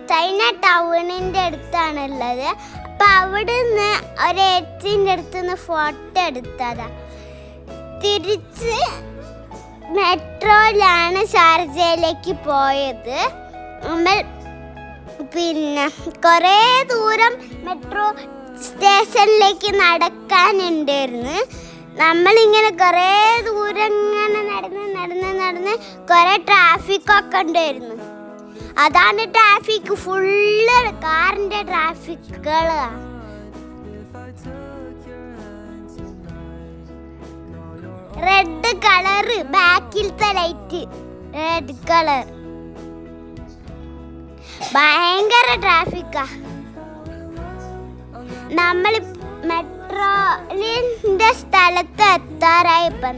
China ടൗണിൻ്റെ അടുത്താണുള്ളത്. അപ്പം അവിടുന്ന് ഒരു ഏച്ചിൻ്റെ അടുത്തുനിന്ന് ഫോട്ടോ എടുത്തതാ. തിരിച്ച് മെട്രോയിലാണ് ഷാർജയിലേക്ക് പോയത്. നമ്മൾ പിന്നെ കുറേ ദൂരം മെട്രോ സ്റ്റേഷനിലേക്ക് നടക്കാനുണ്ടായിരുന്നു. നമ്മളിങ്ങനെ കുറേ ദൂരം ഇങ്ങനെ നടന്ന് കുറേ ട്രാഫിക്കൊക്കെ ഉണ്ടായിരുന്നു. അതാണ് ട്രാഫിക്, ഫുള്ള് കാറിൻ്റെ ട്രാഫിക്കുകളാണ്. റെഡ് കളറ് ബാക്കിലത്തെ ലൈറ്റ്, റെഡ് കളർ, ഭയങ്കര ട്രാഫിക്കാ. നമ്മൾ മെട്രോലിൻ്റെ സ്ഥലത്ത് എത്താറായി ഇപ്പം.